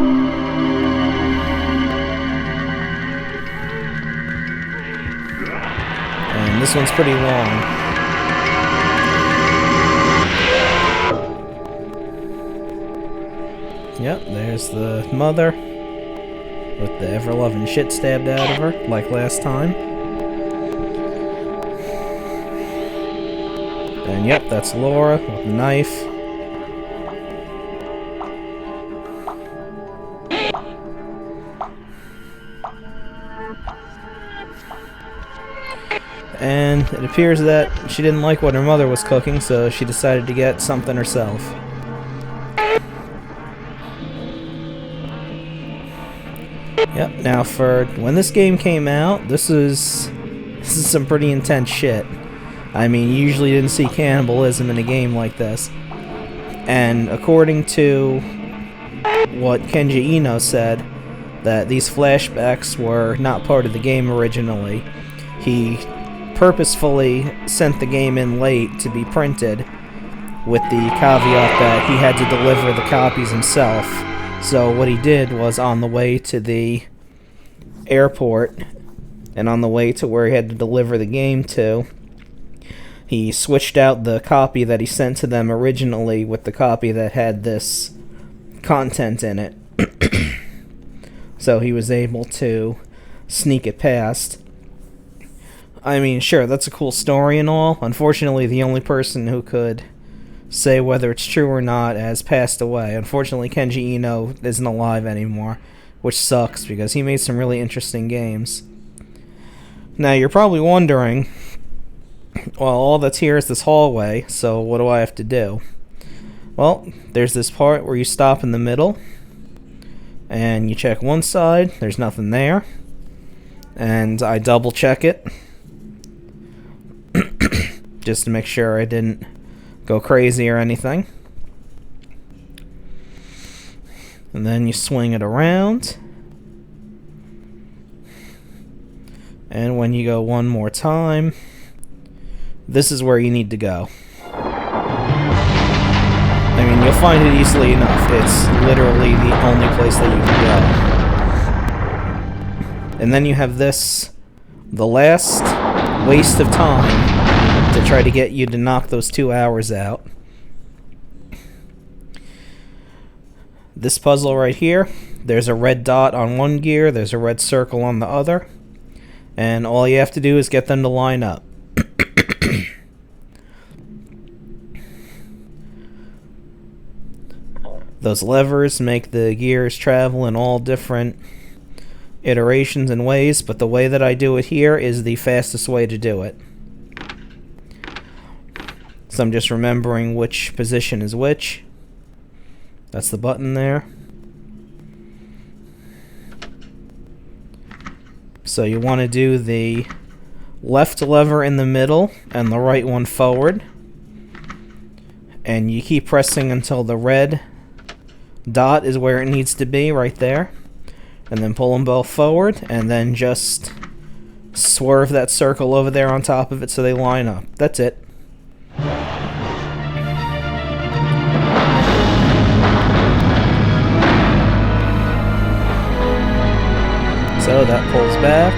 And this one's pretty long. Yep, there's the mother with the ever-loving shit stabbed out of her, like last time. And yep, that's Laura with a knife. And it appears that she didn't like what her mother was cooking, so she decided to get something herself. Yep, now for when this game came out, this is some pretty intense shit. I mean, you usually didn't see cannibalism in a game like this. And according to what Kenji Eno said, that these flashbacks were not part of the game originally. He purposefully sent the game in late to be printed, with the caveat that he had to deliver the copies himself. So what he did was, on the way to the airport, and on the way to where he had to deliver the game to, he switched out the copy that he sent to them originally with the copy that had this content in it. So he was able to sneak it past. I mean, sure, that's a cool story and all. Unfortunately, the only person who could say whether it's true or not has passed away. Unfortunately, Kenji Eno isn't alive anymore, which sucks because he made some really interesting games. Now, you're probably wondering, well, all that's here is this hallway, so what do I have to do? Well, there's this part where you stop in the middle, and you check one side, there's nothing there, and I double check it, just to make sure I didn't go crazy or anything. And then you swing it around, and when you go one more time, this is where you need to go. I mean, you'll find it easily enough. It's literally the only place that you can go. And then you have this, the last waste of time to try to get you to knock those 2 hours out. This puzzle right here, there's a red dot on one gear, there's a red circle on the other, and all you have to do is get them to line up. Those levers make the gears travel in all different iterations and ways, but the way that I do it here is the fastest way to do it. So I'm just remembering which position is which. That's the button there. So you want to do the left lever in the middle and the right one forward. And you keep pressing until the red dot is where it needs to be, right there. And then pull them both forward, and then just swerve that circle over there on top of it so they line up. That's it. So that pulls back,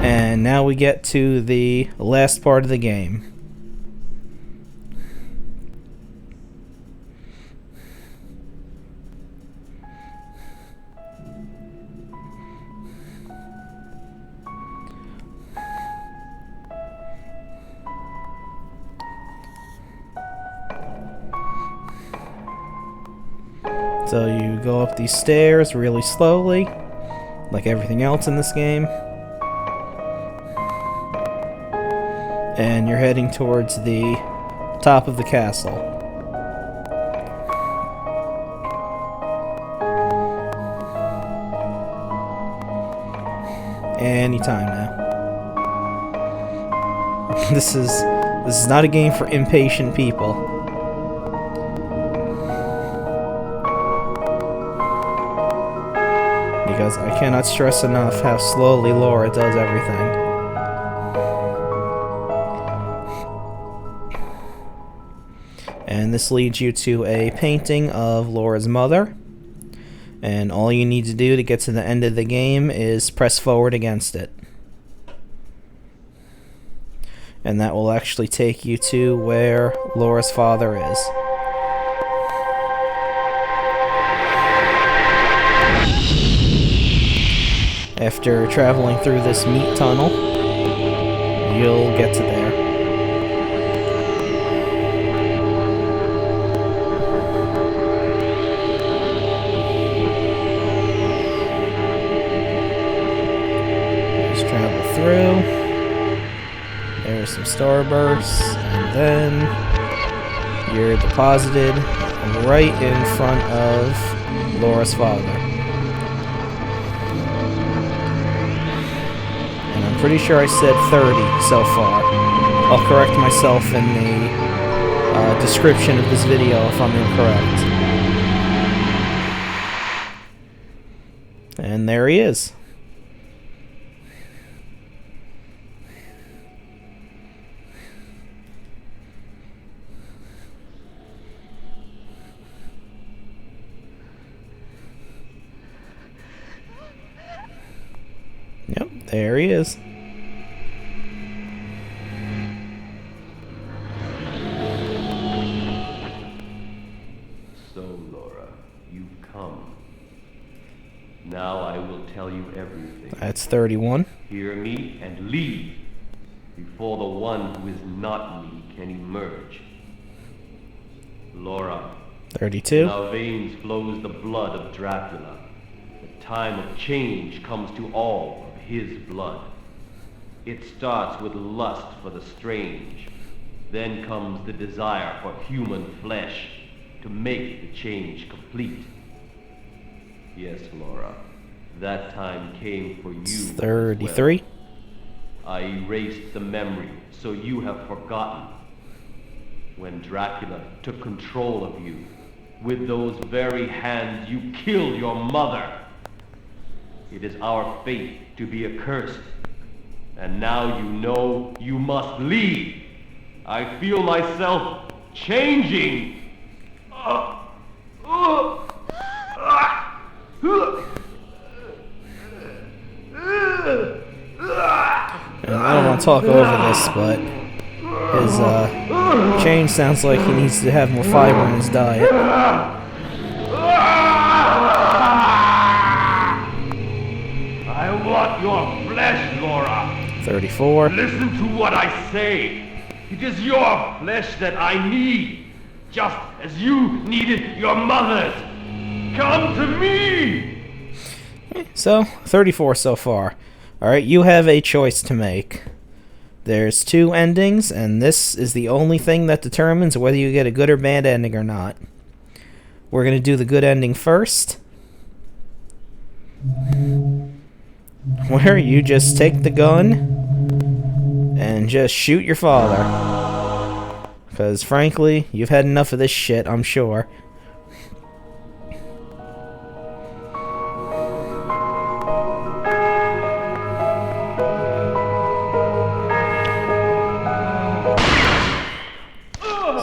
and now we get to the last part of the game. So you go up these stairs really slowly, like everything else in this game. And you're heading towards the top of the castle. Anytime now. This is not a game for impatient people. Because I cannot stress enough how slowly Laura does everything. And this leads you to a painting of Laura's mother. And all you need to do to get to the end of the game is press forward against it. And that will actually take you to where Laura's father is. After traveling through this meat tunnel, you'll get to there. Just travel through. There's some starbursts, and then you're deposited right in front of Laura's father. Pretty sure I said 30 so far. I'll correct myself in the description of this video if I'm incorrect. And there he is. Yep, there he is. Now I will tell you everything. That's 31. Hear me and leave before the one who is not me can emerge. Laura. 32. In our veins flows the blood of Dracula. The time of change comes to all of his blood. It starts with lust for the strange. Then comes the desire for human flesh to make the change complete. Yes, Laura, that time came for you. 33. Well. I erased the memory, so you have forgotten. When Dracula took control of you, with those very hands you killed your mother. It is our fate to be accursed. And now you know you must leave. I feel myself changing. I don't want to talk over this, but his change sounds like he needs to have more fiber in his diet. I want your flesh, Laura. 34. Listen to what I say. It is your flesh that I need, just as you needed your mother's. Come to me! So, 34 so far. Alright, you have a choice to make. There's 2 endings, and this is the only thing that determines whether you get a good or bad ending or not. We're going to do the good ending first. where you just take the gun and just shoot your father. Because, frankly, you've had enough of this shit, I'm sure.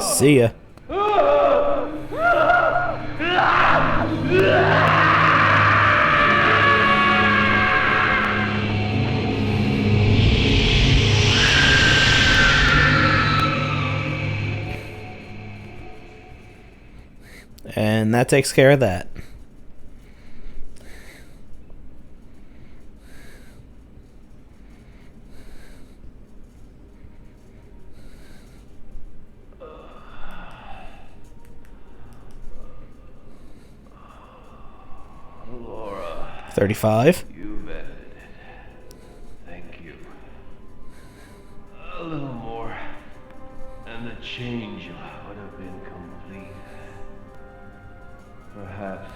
See ya. And that takes care of that. Laura. 35. You've edited it. Thank you. A little more, and the change would have been complete. Perhaps,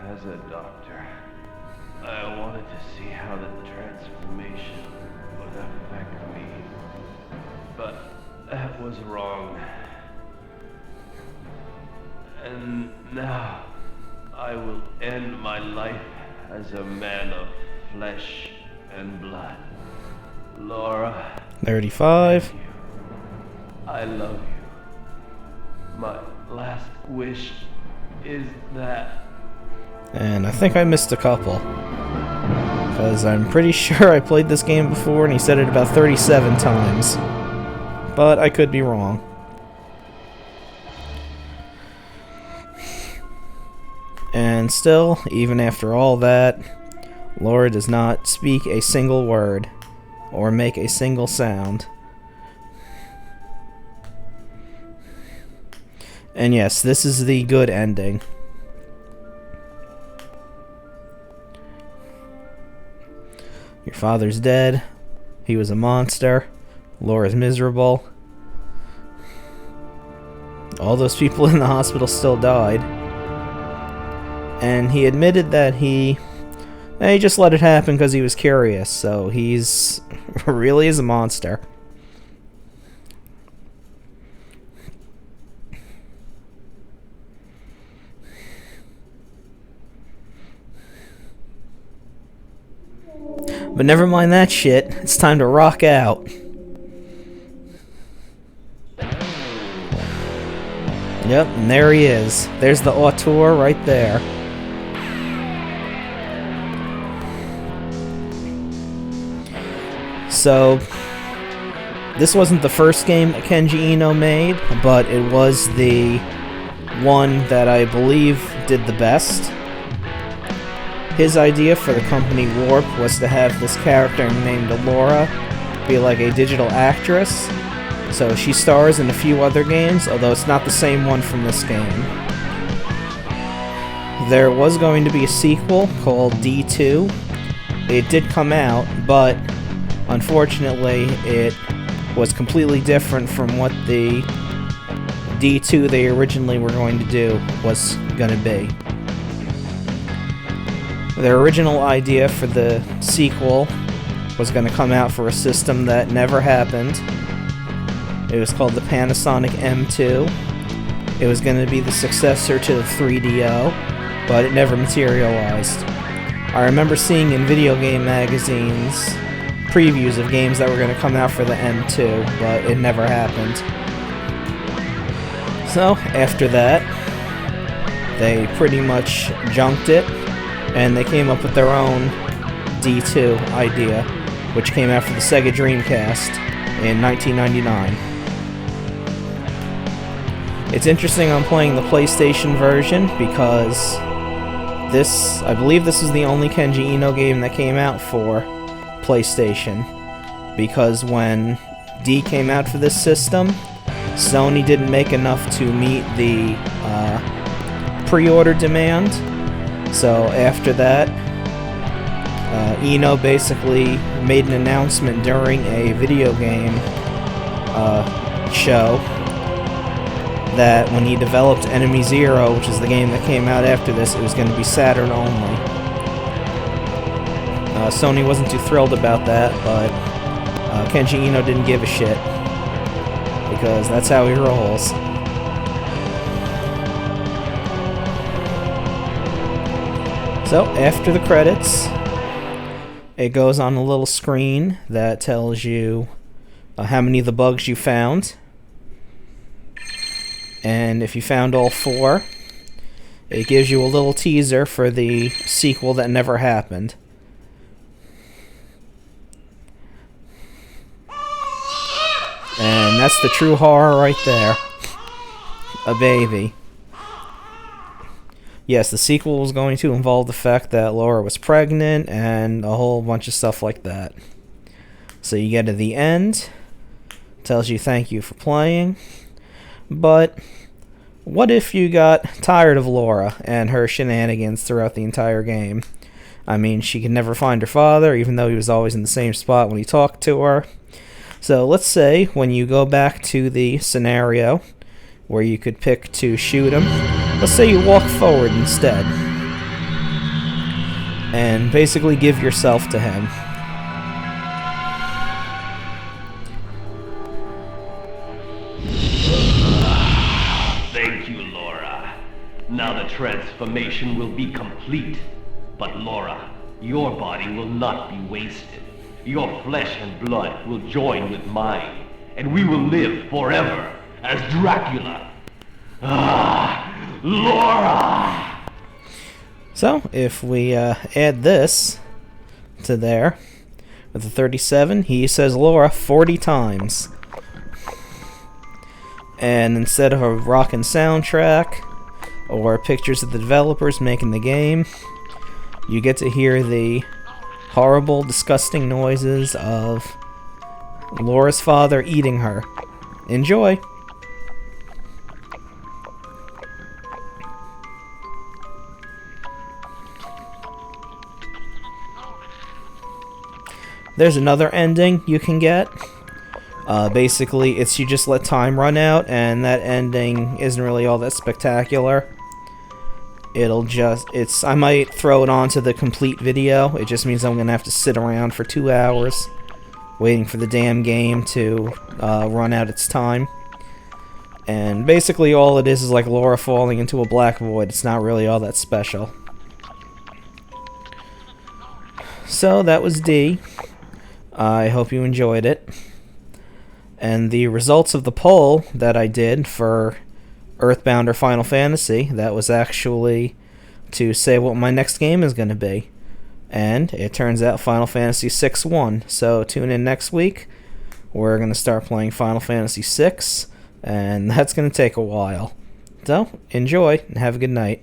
as a doctor, I wanted to see how the transformation would affect me. But that was wrong. And now, I will end my life as a man of flesh and blood. Laura, 35. thank you. I love you. My last wish is that... And I think I missed a couple. Because I'm pretty sure I played this game before and he said it about 37 times. But I could be wrong. And still, even after all that, Laura does not speak a single word or make a single sound. And yes, this is the good ending. Your father's dead. He was a monster. Laura's miserable. All those people in the hospital still died. And he admitted that he just let it happen because he was curious, so he's really is a monster. But never mind that shit, it's time to rock out. Yep, and there he is. There's the auteur right there. So, this wasn't the first game that Kenji Eno made, but it was the one that I believe did the best. His idea for the company Warp was to have this character named Laura be like a digital actress. So she stars in a few other games, although it's not the same one from this game. There was going to be a sequel called D2. It did come out, but unfortunately it was completely different from what the D2 they originally were going to do was going to be. Their original idea for the sequel was going to come out for a system that never happened. It was called the Panasonic M2. It was going to be the successor to the 3DO, but it never materialized. I remember seeing in video game magazines previews of games that were going to come out for the M2, but it never happened. So, after that, they pretty much junked it, and they came up with their own D2 idea, which came out for the Sega Dreamcast in 1999. It's interesting I'm playing the PlayStation version because I believe this is the only Kenji Eno game that came out for PlayStation, because when D came out for this system, Sony didn't make enough to meet the pre-order demand. So after that, Eno basically made an announcement during a video game show that when he developed Enemy Zero, which is the game that came out after this, it was going to be Saturn only. Sony wasn't too thrilled about that, but Kenji Eno didn't give a shit, because that's how he rolls. So, after the credits, it goes on a little screen that tells you how many of the bugs you found. And if you found all 4, it gives you a little teaser for the sequel that never happened. And that's the true horror right there. A baby. Yes, the sequel was going to involve the fact that Laura was pregnant and a whole bunch of stuff like that. So you get to the end, tells you thank you for playing, but what if you got tired of Laura and her shenanigans throughout the entire game? I mean, she could never find her father, even though he was always in the same spot when he talked to her. So let's say when you go back to the scenario where you could pick to shoot him, let's say you walk forward instead and basically give yourself to him. Thank you, Laura. Now the transformation will be complete. But Laura, your body will not be wasted. Your flesh and blood will join with mine, and we will live forever as Dracula. Ah, Laura! So, if we add this to there, with the 37, he says Laura 40 times. And instead of a rockin' soundtrack, or pictures of the developers making the game, you get to hear the horrible, disgusting noises of Laura's father eating her. Enjoy! There's another ending you can get. Basically, it's you just let time run out, and that ending isn't really all that spectacular. I might throw it onto the complete video. It just means I'm gonna have to sit around for 2 hours waiting for the damn game to run out its time. And basically all it is like Laura falling into a black void. It's not really all that special. So that was D. I hope you enjoyed it. And the results of the poll that I did for Earthbound or Final Fantasy, that was actually to say what my next game is going to be. And it turns out Final Fantasy VI won. So tune in next week. We're going to start playing Final Fantasy VI, and that's going to take a while. So, enjoy, and have a good night.